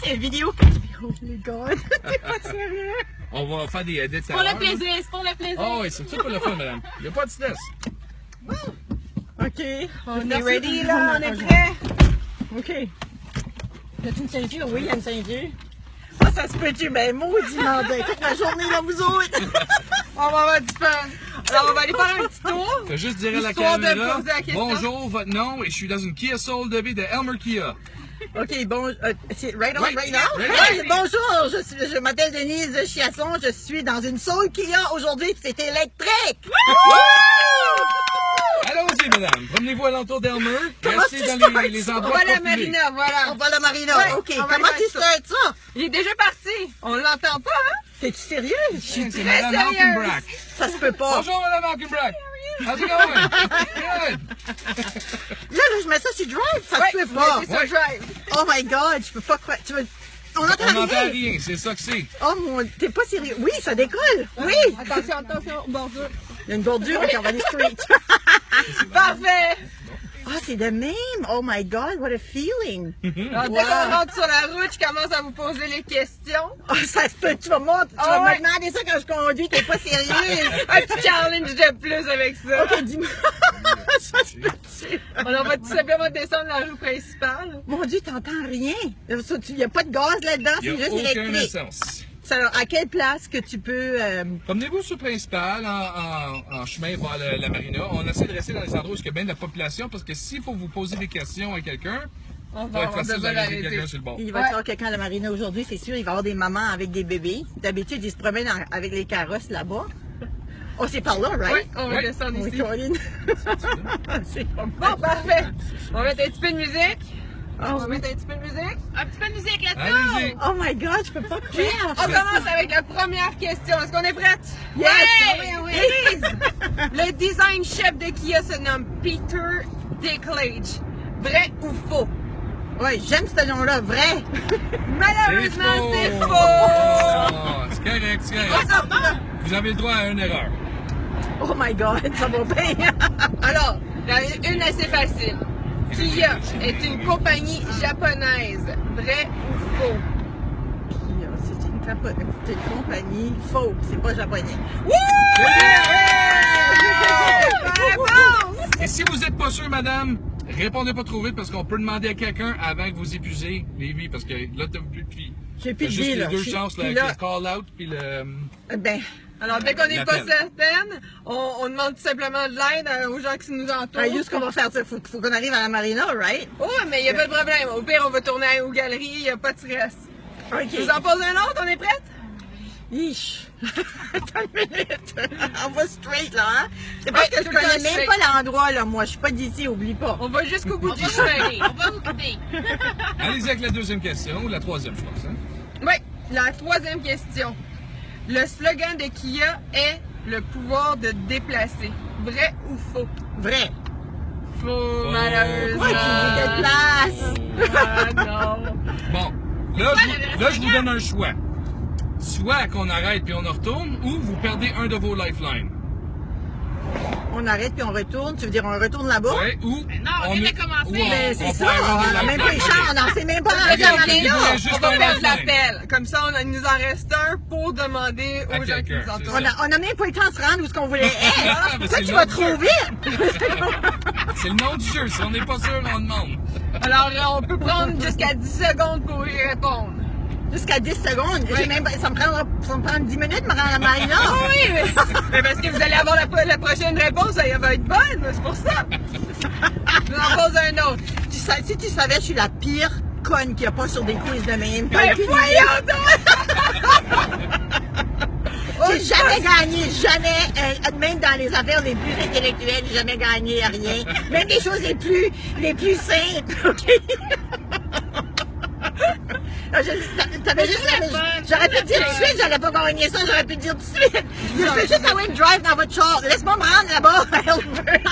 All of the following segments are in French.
c'est une vidéo. Oh my god, t'es pas sérieux? On va faire des edits. Pour le plaisir, c'est pour le plaisir. Oh oui, c'est tout pour le fun, madame. Il n'y a pas de stress. OK. On est ready, là, on est prêt. OK. Y a-t-il une ceinture? Oui, il y a une ceinture. Ah, ça se peut-tu? Ben, maudit mandin. Faites ma journée, là, vous autres. On va avoir du fun. Alors, on va aller faire un petit tour. Fais juste dire à la Histoire de caméra, poser la question. bonjour, votre nom, et je suis dans une Kia Soul de vie de Elmer Kia. OK, bon, c'est right on, Right, right now? right Hey, bonjour, je m'appelle Denise Chiasson, je suis dans une Soul Kia aujourd'hui, c'est électrique! Allons-y, madame. Promenez-vous à l'entour d'Elmer. Comment Restez tu dans startes les ça? On endroits va à la populaires. marina, voilà. On va à la marina, Ouais, OK. on va Comment aller tu faire ça. startes ça? Il est déjà parti. On l'entend pas, hein? T'es-tu sérieux? C'est très madame sérieuse. Hockenbrack. Ça se peut pas. Bonjour, madame Hockenbrack. How's it going? Good. Là, je mets ça sur drive, ça Ouais, se peut pas. c'est ça, drive. Oh my god, je peux pas croire. Tu veux... On n'entend On n'entend rien. rien, c'est ça que c'est. Oh mon, t'es pas sérieux. Oui, ça décolle. Oui. Attention, attention, bordure. Il y a une bordure, on va aller straight. Parfait. Ah, c'est de même. Oh my god, what a feeling. Alors, dès qu'on rentre sur la route, je commence à vous poser les questions. Oh, ça se peut. Tu vas ouais. me demander ça quand je conduis. T'es pas sérieuse. Un petit challenge de plus avec ça. Ok, dis-moi. Ça se peut-tu? On va tout simplement descendre la rue principale. Mon Dieu, t'entends rien. Il n'y a pas de gaz là-dedans, Il c'est n'y a juste aucun électrique. essence. Alors, à quelle place que tu peux... Promenez-vous sur le principal en chemin vers la marina. On essaie de rester dans les endroits où il y a bien de la population parce que s'il faut vous poser des questions à quelqu'un, On ça va être facile devrait d'arrêter l'arrêter. quelqu'un sur le bord. Il va y avoir quelqu'un à la marina aujourd'hui, c'est sûr. Il va y avoir des mamans avec des bébés. D'habitude, ils se promènent avec les carrosses là-bas. Oh, c'est par là, Oui, right? on va Ouais. descendre Oui, ici. Colin. C'est pas mal. Bon, parfait. On va mettre un petit peu de musique. Oh, On va mettre un petit peu de musique. Un petit peu de musique Allez-y. oh my god, je peux pas croire. On commence avec la première question. Est-ce qu'on est prête? Yes! Oui. Le design chef de Kia se nomme Peter Dinklage. Vrai ou faux? Oui, j'aime ce nom-là, vrai. Malheureusement, c'est faux. Ah, c'est correct, c'est correct. Ah, Vous avez le droit à une erreur. Oh my god, ça va bien. Alors, une assez facile. Kia est une compagnie japonaise. Vrai ou faux? C'est une compagnie faux, c'est pas japonais. Et si vous n'êtes pas sûr, madame, répondez pas trop vite parce qu'on peut demander à quelqu'un avant que vous épuisez les vies parce que là, t'as plus de vie. J'ai plus T'as de juste vie, les là. deux J'ai- chances, là, puis avec là- le call-out puis le... Ben, Alors, dès qu'on n'est pas L'appel. certaine, on demande tout simplement de l'aide aux gens qui nous entourent. juste qu'on va faire ça, faut qu'on arrive à la marina, right? Oh, mais il n'y a pas de problème. Au pire, on va tourner aux galeries, il n'y a pas de stress. Je vous en Ok. pose un autre, on est prête? Yeesh. Attends une minute. On va straight, là, hein? C'est parce Ouais, que je tout le temps connais même straight. pas l'endroit, là, moi. Je suis pas d'ici, oublie pas. On va jusqu'au bout du chemin. On va s'occuper. Allez-y avec la deuxième question, ou la troisième, je pense. Hein? Oui, la troisième question. Le slogan de Kia est le pouvoir de déplacer. Vrai ou faux? Vrai. Faux, malheureusement. Pourquoi tu me déplaces? Ah, non. Bon, là, je vous donne un choix. Soit qu'on arrête puis on en retourne, ou vous perdez un de vos lifelines. On arrête puis on retourne. Tu veux dire, on retourne là-bas? Ouais, ou... non, on vient de commencer. Ben, c'est ça. perd un On des a même pas les lifelines. chances. On n'en sait même pas Ok, dans la ok, marina. voulait juste on va un perdre lifeline. l'appel. Comme ça, il nous en reste un pour demander À aux gens qui quelqu'un, nous c'est entourent. ça. On a même pas eu le temps de se rendre où ce qu'on voulait être. Ah, mais Toi, c'est tu le vas nom trop du vite. C'est le nom du jeu. Si on n'est pas sûr, on demande. Alors, on peut prendre jusqu'à 10 secondes pour y répondre. Jusqu'à 10 secondes. Oui. Ça me prend 10 minutes de me rendre à la marina. Ah oui, mais parce que vous allez avoir la prochaine réponse, elle va être bonne, c'est pour ça. Je vous en pose un autre. Si tu savais, je suis la pire conne qu'il n'y a pas sur des quiz de même. Mais voyons donc! J'ai jamais gagné, jamais, même dans les affaires les plus intellectuelles, j'ai jamais gagné à rien. Même les choses les plus simples, ok? T'avais juste j'aurais pu dire tout de suite, j'allais pas gagner ça, j'aurais pu dire tout de suite. Je veux juste avoir une drive dans votre char. Laisse-moi me rendre là-bas, Elmer.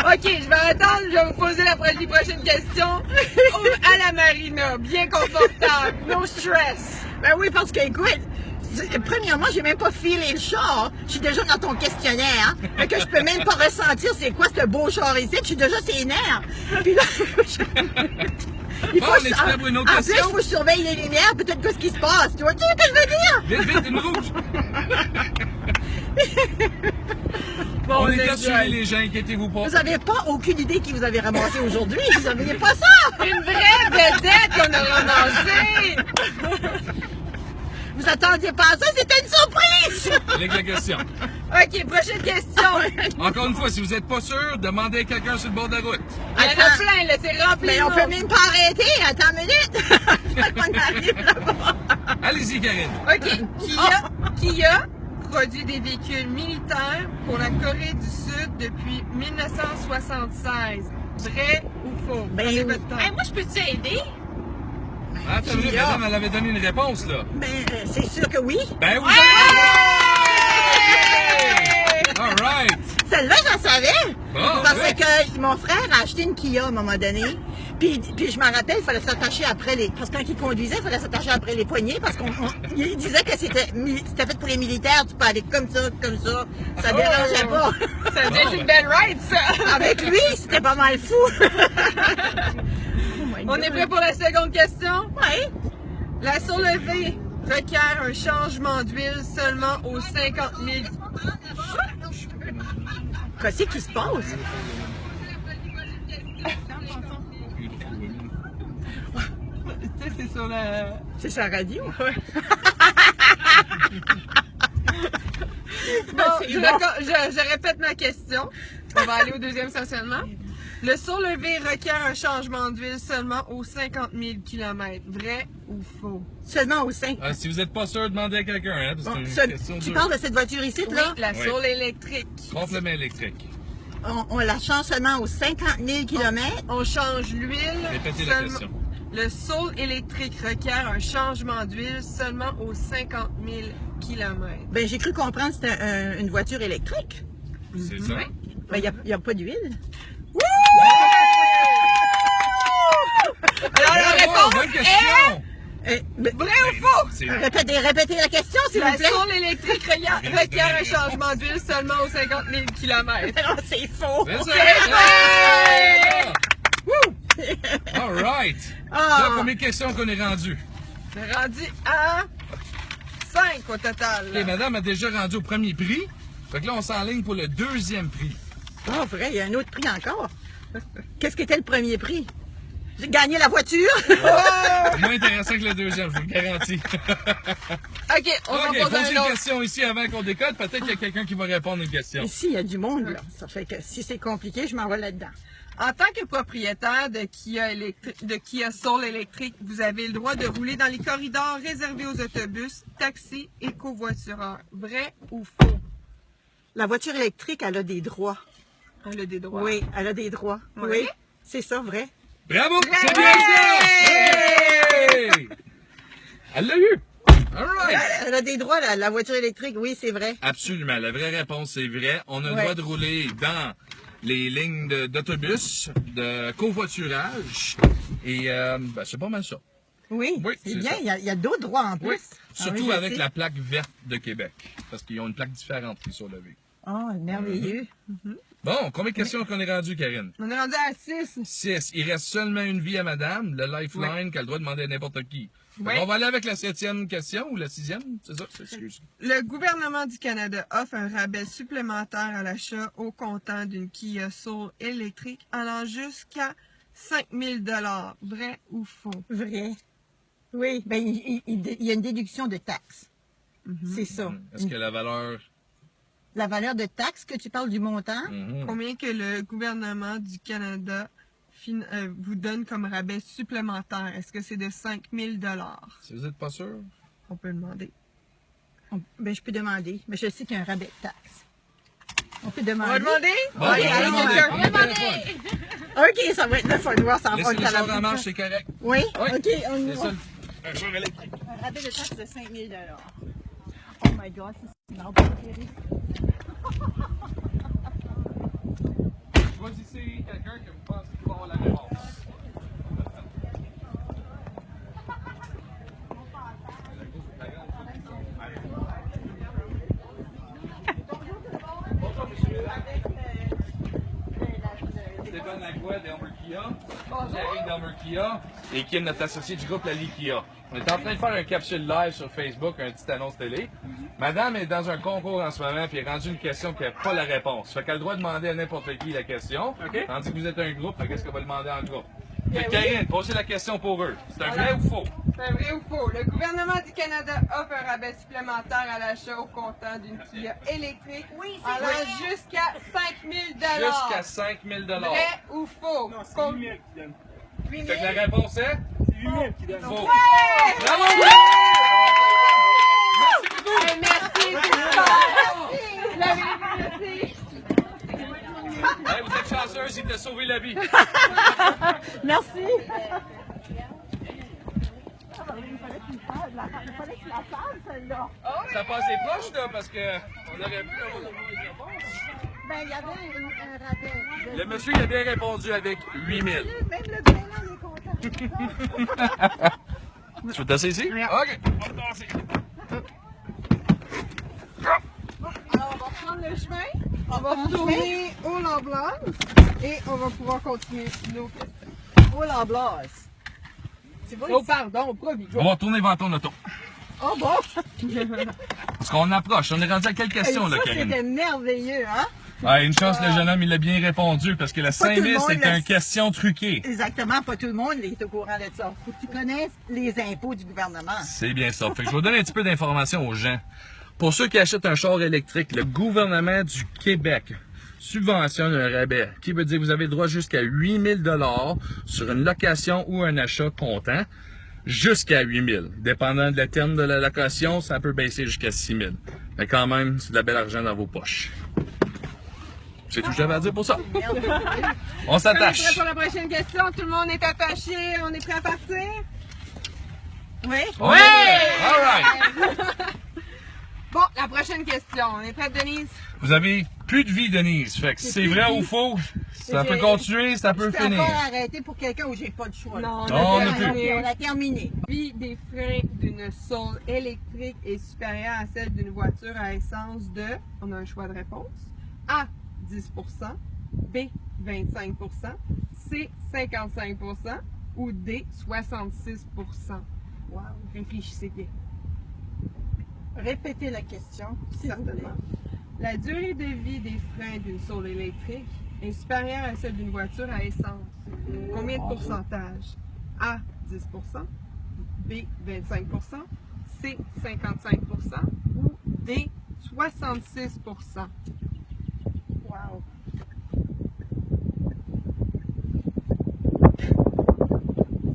Ok, je vais attendre, je vais vous poser les prochaines questions à la marina, bien confortable, no stress. Ben oui, parce que, écoute, Premièrement, j'ai même pas filé le char. Je suis déjà dans ton questionnaire. Hein? Fait que je peux même pas ressentir c'est quoi ce beau char ici. Je suis déjà ses nerfs. Puis là, il Bon, faut, on est prêt pour une autre en plus, il question? faut surveiller les lumières, peut-être qu'est-ce qui se passe. Tu vois ce que je veux dire? Vite, vite, une rouge! Bon, On est exagère. assurés, les gens, inquiétez-vous pas. Vous avez pas aucune idée qui vous avez ramassé aujourd'hui. Vous n'aviez pas ça. Une vraie vedette qu'on a ramassée! Vous attendiez pas à ça, c'était une surprise. Avec la question. OK, prochaine question. Encore une fois, si vous n'êtes pas sûr, demandez à quelqu'un sur le bord de la route. Il y en a plein, là, c'est rempli. Mais on de peut monde. même pas arrêter. Attends une minute. On arrive là-bas. Allez-y, Karine. OK. Kia produit des véhicules militaires pour la Corée du Sud depuis 1976. Vrai ou faux? Ben Prenez oui. votre temps. Hey, moi, je peux-tu aider? Attends une minute, Kia. madame, elle avait donné une réponse, là. Ben, c'est sûr que oui. Ben oui! All right! Celle-là, j'en savais. Bon, Parce ouais. que mon frère a acheté une Kia à un moment donné. Puis je m'en rappelle, il fallait s'attacher après les... Parce que quand il conduisait, il fallait s'attacher après les poignets parce qu'il disait que c'était fait pour les militaires. Tu peux aller comme ça, comme ça. Ça dérangeait pas. Ça devient Bon, une belle ride, ça! Avec lui, c'était pas mal fou. On est prêt pour la seconde question? Ouais. La surlevée requiert un changement d'huile seulement aux 50 000. Qu'est-ce qui se passe? C'est sur la... C'est sa radio. Bon, c'est je, bon. je répète ma question. On va aller au deuxième stationnement. Le surlevé requiert un changement d'huile seulement aux 50 000 km. Vrai ou faux? Seulement au 5. Si vous n'êtes pas sûr, demandez à quelqu'un, hein, parce que c'est une question Tu dure. parles de cette voiture ici, là? La Oui. soule électrique. Complément électrique. On la change seulement aux 50 000 km. On change l'huile. Répétez la question. Le soul électrique requiert un changement d'huile seulement aux 50 000 km. Ben, j'ai cru comprendre que c'était une voiture électrique. C'est ça. Ben, il n'y a pas d'huile. Alors la Bravo, réponse bonne question! Ben, vrai ou faux? C'est répétez la question, s'il La vous plaît. soul électrique requiert un changement d'huile seulement aux 50 000 km. Non, c'est faux. C'est ça! vrai! All right! Ah. Là, combien de questions qu'on est rendu? On est rendu à 5 au total. Ok, madame a déjà rendu au premier prix. Fait que là, on s'enligne pour le deuxième prix. Ah, vrai, il y a un autre prix encore. Qu'est-ce qu'était le premier prix? J'ai gagné la voiture. C'est moins intéressant que le deuxième, je vous le garantis. OK, on va Ok, poser posez un une autre. question ici avant qu'on décolle. Peut-être qu'il y a quelqu'un qui va répondre à une question. Ici, il y a du monde, là. Ça fait que si c'est compliqué, je m'en vais là-dedans. En tant que propriétaire de Kia Soul électrique, vous avez le droit de rouler dans les corridors réservés aux autobus, taxis et covoitureurs. Vrai ou faux? La voiture électrique, elle a des droits. On a des droits. Oui, elle a des droits. Oui. Oui, c'est ça, vrai. Bravo! C'est bien ça! Hey! Elle l'a eu! All right! Elle a des droits, la voiture électrique. Oui, c'est vrai. Absolument. La vraie réponse, c'est vrai. On a le Ouais. droit de rouler dans les lignes d'autobus, de covoiturage. Et ben, c'est pas mal ça. Oui, Oui, c'est c'est bien. ça. Il y a d'autres droits en plus. Oui. Ah Surtout oui, je avec sais. la plaque verte de Québec. Parce qu'ils ont une plaque différente qui sont levées. Oh, merveilleux. Bon, combien de questions qu'on est rendu, Karine? On est rendu à 6. 6. Il reste seulement une vie à madame, le lifeline, qu'elle a le droit de demander à n'importe qui. Fait Oui. On va aller avec la 7e question ou la 6e, c'est ça? Excuse. Le gouvernement du Canada offre un rabais supplémentaire à l'achat au comptant d'une Kia Soul électrique allant jusqu'à 5 000 $. Vrai ou faux? Vrai. Oui, ben il y a une déduction de taxes. C'est ça. Est-ce que la valeur... La valeur de taxes, que tu parles du montant, Mhm. Combien que le gouvernement du Canada vous donne comme rabais supplémentaire? Est-ce que c'est de 5 000 $? Si vous n'êtes pas sûr? On peut demander. ben, je peux demander. Mais je sais qu'il y a un rabais de taxes. On peut On demander. va demander? Bon, Oui, on va allez, demander. quelqu'un. On va demander. OK, ça va être le fun de voir ça en Laissez le char en marche, c'est correct. Oui? Oui. OK, on y C'est va. ça, un char électrique. Un rabais de taxes de 5 000 $. Oh my God, c'est une arbre terrible. Choisissez quelqu'un que vous pensez qui va avoir la réponse. Roy d'Elmer Kia, Jerry d'Elmer Kia et Kim, notre associé du groupe Lali Kia. On est en train de faire un capsule live sur Facebook, un petit annonce télé. Madame est dans un concours en ce moment puis elle est rendue une question qui n'a pas la réponse. Fait qu'elle a le droit de demander à n'importe qui la question. Tandis que vous êtes un groupe, qu'est-ce qu'elle va demander en groupe? Fait que Karine, posez la question pour eux. C'est un vrai ou faux? C'est un vrai ou faux? Le gouvernement du Canada offre un rabais supplémentaire à l'achat au comptant d'une Kia électrique allant jusqu'à 5 000 Jusqu'à 5 000 Vrai ou faux? Non, c'est 8 000 qui donne. Fait que la réponse est? C'est 8 000 qui donne. Faux. Ouais! Bravo! Hey, merci, c'est super! Merci! Hey, vous êtes chanceuse, il t'a sauvé la vie. Merci. Ça passe les proches, là, parce que on aurait pu avoir une réponse. Ben, il y avait un rabais. Le monsieur, il a bien répondu avec 8 000. Même le gouvernement est content. Tu veux tasser ici? OK. On va tasser. Alors, on va prendre le chemin, on va retourner au Lamblanc et on va pouvoir continuer nos questions. Oh la blasse. Tu vois Oh, ici? pardon, pas Vigo. On va retourner vers ton auto. Oh bon. Parce qu'on approche. On est rendu à quelle question, là, Ça, Karine? c'était merveilleux, hein? Ah, une chance, le jeune homme, il a bien répondu, parce que la Pas tout le 5000, monde c'était le une question truquée. Exactement, pas tout le monde est au courant de ça. Faut que tu connaisses les impôts du gouvernement. C'est bien ça. Fait que je vais vous donner un petit peu d'informations aux gens. Pour ceux qui achètent un char électrique, le gouvernement du Québec subventionne un rabais, qui veut dire que vous avez le droit jusqu'à 8 000 sur une location ou un achat comptant, jusqu'à 8 000. Dépendant de la terme de la location, ça peut baisser jusqu'à 6 000. Mais quand même, c'est de la belle argent dans vos poches. C'est tout ce que j'avais à dire pour ça. On On est prêt s'attache. pour la prochaine question. Tout le monde est attaché. On est prêt à partir? Oui? Oui! All right! Bon, la prochaine question. On est prêt, Denise? Vous avez plus de vie, Denise. Fait que c'est plus de vrai vie. ou faux, ça peut continuer, ça peut Je peux finir. encore arrêter pour quelqu'un où j'ai pas de choix. là. Non, Non, on a terminé. On a terminé. La vie des freins d'une Soul électrique est supérieure à celle d'une voiture à essence de, on a un choix de réponse, A, 10 B, 25 C, 55 ou D, 66 Wow. Réfléchissez bien. Répétez la question, s'il vous plaît. Certainement. La durée de vie des freins d'une Soul électrique est supérieure à celle d'une voiture à essence. Combien de pourcentage? A, 10 B, 25 C, 55 ou D, 66 Wow.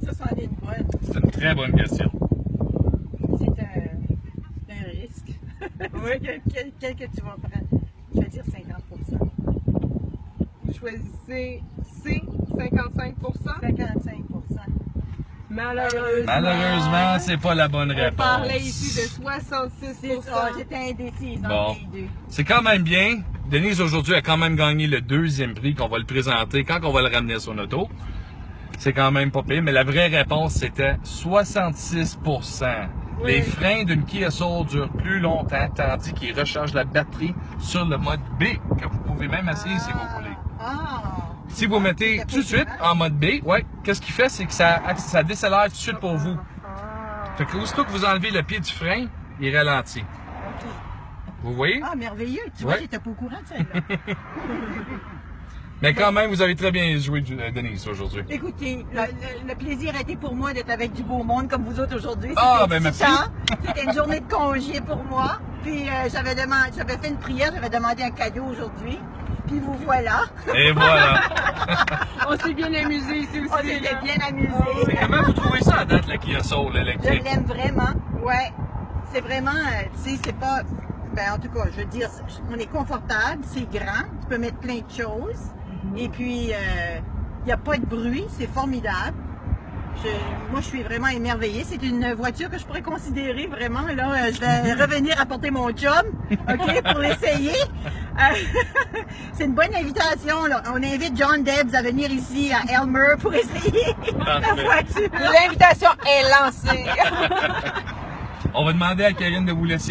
Ça, c'en est une bonne. C'est une très bonne question. C'est un risque. Oui. Quel que tu vas prendre? Je vais dire 50%. Vous choisissez C, 55 55%. Malheureusement, c'est pas la bonne On parlait réponse. ici de 66 C'est ça, j'étais indécise Bon. entre les deux. C'est quand même bien. Denise, aujourd'hui, a quand même gagné le deuxième prix qu'on va le présenter quand on va le ramener à son auto. C'est quand même pas pire, mais la vraie réponse, c'était 66%. Oui. Les freins d'une Kia Soul durent plus longtemps, tandis qu'ils rechargent la batterie sur le mode B, que vous pouvez même essayer si vous voulez. Ah! Si vous mettez tout de suite en mode B, ouais, qu'est-ce qu'il fait, c'est que ça décélère tout de suite pour vous. Fait que aussitôt que vous enlevez le pied du frein, il ralentit. OK. Vous voyez? Ah, merveilleux. Tu vois, Ouais. j'étais pas au courant de ça. Là. Mais quand même, vous avez très bien joué, Denise, aujourd'hui. Écoutez, le plaisir a été pour moi d'être avec du beau monde comme vous autres aujourd'hui. C'était Ah, ben, merci. excitant. C'était une journée de congé pour moi. Puis j'avais fait une prière, j'avais demandé un cadeau aujourd'hui. Puis vous voilà. Et voilà. On s'est bien amusé ici aussi. On s'était bien amusés. Comment vous trouvez ça à date, la Kia Soul Je électrique? l'aime vraiment. Ouais. C'est vraiment, tu sais, c'est pas. Ben, en tout cas, je veux dire, on est confortable, c'est grand, tu peux mettre plein de choses. Et puis, il n'y a pas de bruit, c'est formidable. Moi, je suis vraiment émerveillée. C'est une voiture que je pourrais considérer vraiment. Là, je vais revenir apporter mon chum, OK, pour l'essayer. C'est une bonne invitation. Là. On invite John Debs à venir ici à Elmer pour essayer la Parfait. voiture. L'invitation est lancée. On va demander à Karine de vous laisser.